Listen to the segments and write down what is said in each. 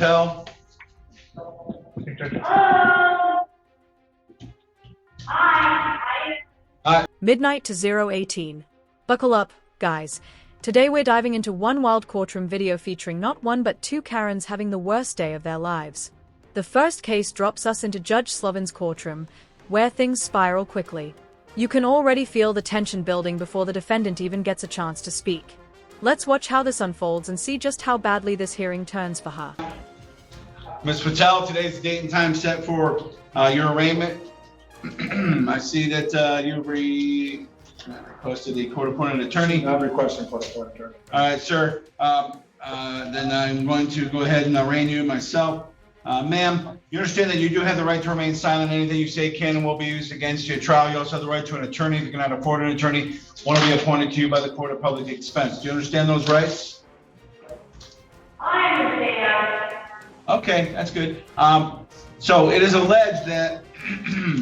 Tell. Midnight to 018. Buckle up, guys. Today we're diving into one wild courtroom video featuring not one but two Karens having the worst day of their lives. The first case drops us into Judge Slovin's courtroom, where things spiral quickly. You can already feel the tension building before the defendant even gets a chance to speak. Let's watch how this unfolds and see just how badly this hearing turns for her. Ms. Patel, today's the date and time set for your arraignment. I see that you've requested a court-appointed attorney. I'm requesting court-appointed attorney. All right, sir. Then I'm going to go ahead and arraign you myself. Ma'am, you understand that you do have the right to remain silent. Anything you say can and will be used against you at trial. You also have the right to an attorney. If you cannot afford an attorney, one will be appointed to you by the court at public expense. Do you understand those rights? I understand. Okay, that's good. So it is alleged that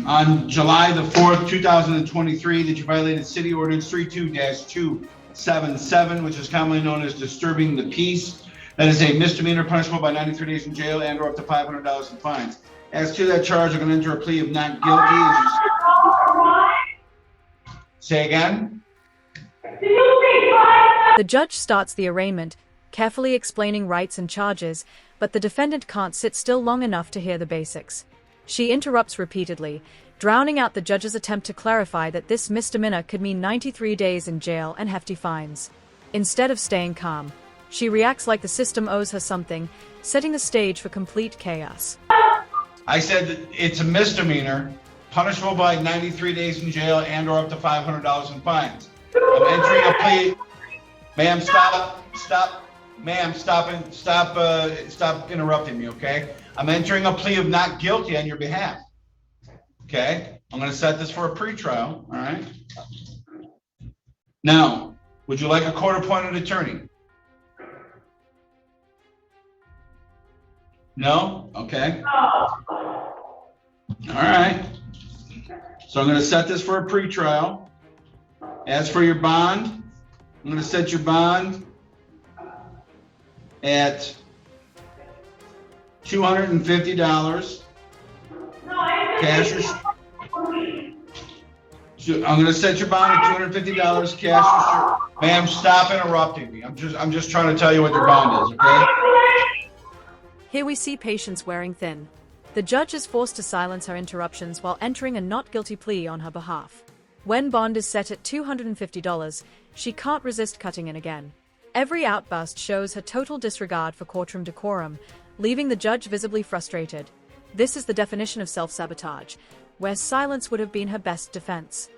on July the 4th, 2023, that you violated City Ordinance 32-277, which is commonly known as disturbing the peace. That is a misdemeanor punishable by 93 days in jail and or up to $500 in fines. As to that charge, I'm going to enter a plea of not guilty. Say again? The judge starts the arraignment, carefully explaining rights and charges, but the defendant can't sit still long enough to hear the basics. She interrupts repeatedly, drowning out the judge's attempt to clarify that this misdemeanor could mean 93 days in jail and hefty fines. Instead of staying calm, she reacts like the system owes her something, setting the stage for complete chaos. I said that it's a misdemeanor, punishable by 93 days in jail and or up to $500 in fines. I'm entering a plea. Ma'am, stop. Ma'am, stop interrupting me, okay? I'm entering a plea of not guilty on your behalf. Okay? I'm going to set this for a pretrial, all right? Now, would you like a court-appointed attorney? No? Okay. All right. So I'm going to set this for a pretrial. As for your bond, I'm going to set your bond at $250. Cash or I'm going to set your bond at $250 cash or ma'am, stop interrupting me. I'm just trying to tell you what your bond is, okay? Here we see patience wearing thin. The judge is forced to silence her interruptions while entering a not guilty plea on her behalf. When bond is set at $250, she can't resist cutting in again. Every outburst shows her total disregard for courtroom decorum, leaving the judge visibly frustrated. This is the definition of self-sabotage, where silence would have been her best defense.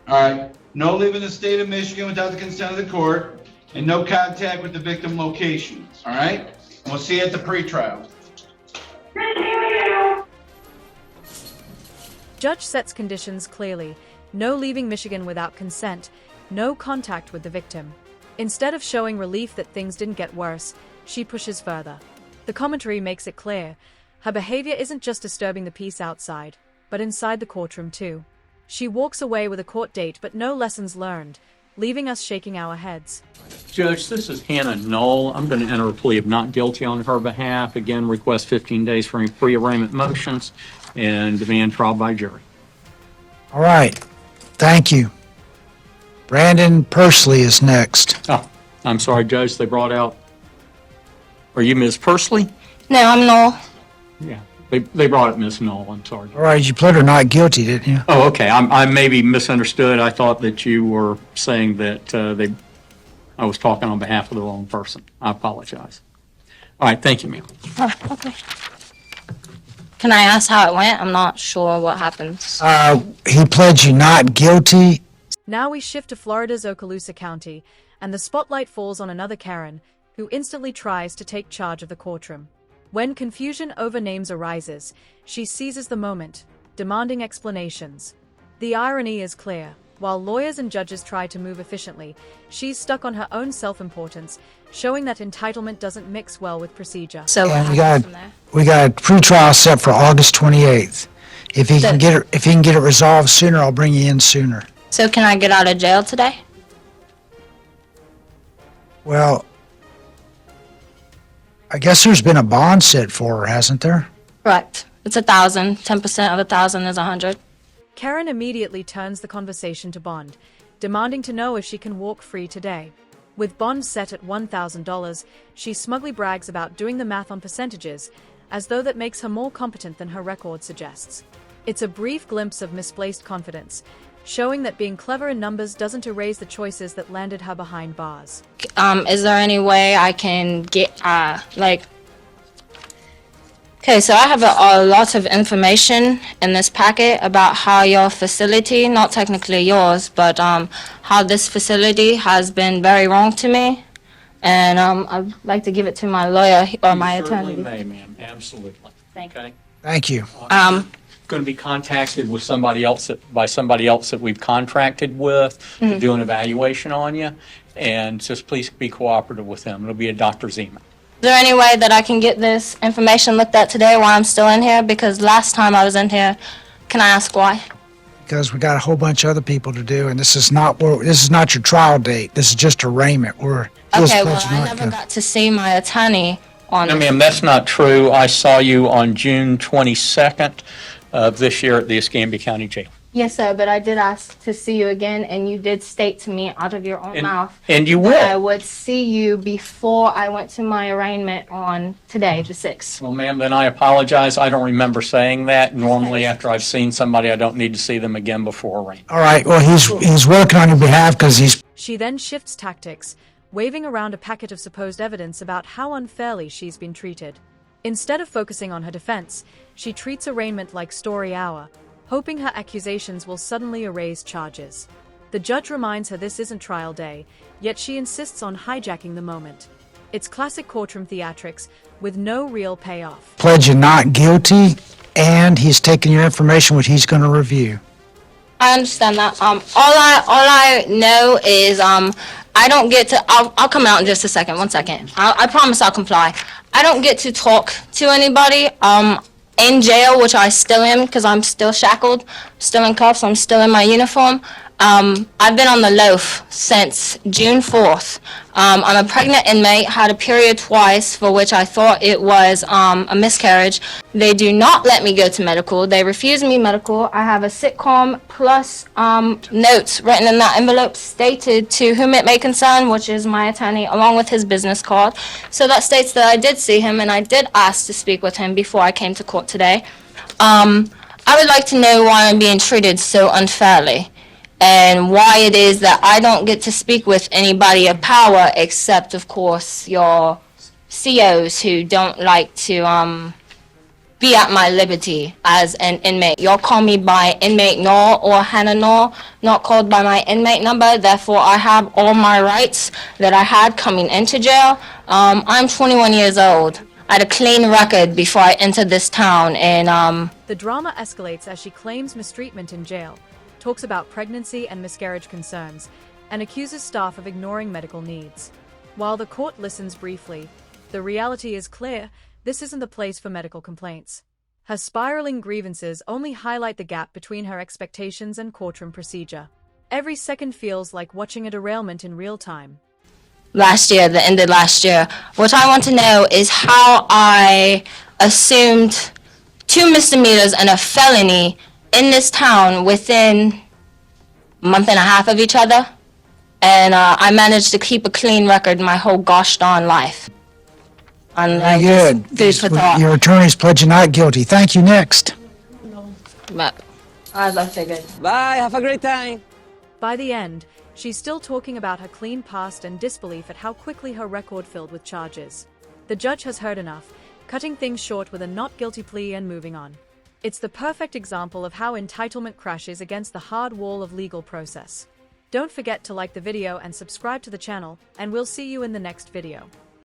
All right. No leaving the state of Michigan without the consent of the court, and no contact with the victim locations. All right? And we'll see you at the pretrial. Judge sets conditions clearly. No leaving Michigan without consent, no contact with the victim. Instead of showing relief that things didn't get worse, she pushes further. The commentary makes it clear. Her behavior isn't just disturbing the peace outside, but inside the courtroom too. She walks away with a court date but no lessons learned, leaving us shaking our heads. Judge, this is Hannah Knoll. I'm going to enter a plea of not guilty on her behalf. Again, request 15 days for any pre-arraignment motions and demand trial by jury. All right. Thank you. Brandon Pursley is next. Oh, I'm sorry, Judge. They brought out. Are you Ms. Pursley? No, I'm Noel. Yeah. They brought up Ms. Knoll. I'm sorry. All right. You pled her not guilty, didn't you? Oh, okay. I maybe misunderstood. I thought that you were saying that I was talking on behalf of the wrong person. I apologize. All right. Thank you, ma'am. Oh, okay. Can I ask how it went? I'm not sure what happens. He pled you not guilty. Now we shift to Florida's Okaloosa County, and the spotlight falls on another Karen, who instantly tries to take charge of the courtroom. When confusion over names arises, she seizes the moment, demanding explanations. The irony is clear. While lawyers and judges try to move efficiently, she's stuck on her own self-importance, showing that entitlement doesn't mix well with procedure. So what And happens from there? we got a pretrial set for August 28th. If he can get it resolved sooner, I'll bring you in sooner. So can I get out of jail today? Well, I guess there's been a bond set for her, hasn't there? Correct. It's 1,000. 10% of 1,000 is 100. Karen immediately turns the conversation to Bond, demanding to know if she can walk free today. With Bond set at $1,000, she smugly brags about doing the math on percentages, as though that makes her more competent than her record suggests. It's a brief glimpse of misplaced confidence, showing that being clever in numbers doesn't erase the choices that landed her behind bars. Is there any way I can get, Okay, so I have a lot of information in this packet about how your facility, not technically yours, but how this facility has been very wrong to me. And I'd like to give it to my lawyer or my attorney. You certainly may, ma'am, absolutely. Thank you. Okay? Thank you. Going to be contacted with somebody else by somebody else that we've contracted with to do an evaluation on you, and just please be cooperative with them. It'll be a Dr. Zeman. Is there any way that I can get this information looked at today while I'm still in here? Because last time I was in here, can I ask why? Because we got a whole bunch of other people to do, and this is not your trial date. This is just arraignment. Okay, well, I never got to see my attorney on No, this. ma'am, that's not true. I saw you on June 22nd of this year at the Escambia County Jail. Yes, sir, but I did ask to see you again, and you did state to me out of your own mouth And you that I will. would see you before I went to my arraignment on today, the 6th. Well, ma'am, then I apologize. I don't remember saying that. Normally, after I've seen somebody, I don't need to see them again before arraignment. All right, well, he's working on your behalf because he's She then shifts tactics, waving around a packet of supposed evidence about how unfairly she's been treated. Instead of focusing on her defense, she treats arraignment like story hour, hoping her accusations will suddenly erase charges. The judge reminds her this isn't trial day, yet she insists on hijacking the moment. It's classic courtroom theatrics with no real payoff. pledging not guilty, and he's taking your information, which he's going to review. I understand that. All I know is I don't get to. I'll come out in just a second. 1 second. I promise I'll comply. I don't get to talk to anybody. In jail, which I still am because I'm still shackled, still in cuffs, I'm still in my uniform. I've been on the loaf since June 4th. I'm a pregnant inmate, had a period twice for which I thought it was a miscarriage. They do not let me go to medical. They refuse me medical. I have a sitcom plus notes written in that envelope stated to whom it may concern, which is my attorney, along with his business card. So that states that I did see him and I did ask to speak with him before I came to court today. I would like to know why I'm being treated so unfairly, and why it is that I don't get to speak with anybody of power except, of course, your COs who don't like to be at my liberty as an inmate. Y'all call me by inmate Nor or Hannah Nor, not called by my inmate number. Therefore, I have all my rights that I had coming into jail. I'm 21 years old. I had a clean record before I entered this town, and The drama escalates as she claims mistreatment in jail, talks about pregnancy and miscarriage concerns, and accuses staff of ignoring medical needs. While the court listens briefly, the reality is clear: this isn't the place for medical complaints. Her spiraling grievances only highlight the gap between her expectations and courtroom procedure. Every second feels like watching a derailment in real time. that ended last year. What I want to know is how I assumed 2 misdemeanors and a felony in this town within a month and a half of each other, and I managed to keep a clean record my whole gosh darn life. Very good. Food for thought. Your attorney's pledging not guilty. Thank you. Next. But as I figured. Bye, have a great time. By the end, she's still talking about her clean past and disbelief at how quickly her record filled with charges. The judge has heard enough, cutting things short with a not guilty plea and moving on. It's the perfect example of how entitlement crashes against the hard wall of legal process. Don't forget to like the video and subscribe to the channel, and we'll see you in the next video.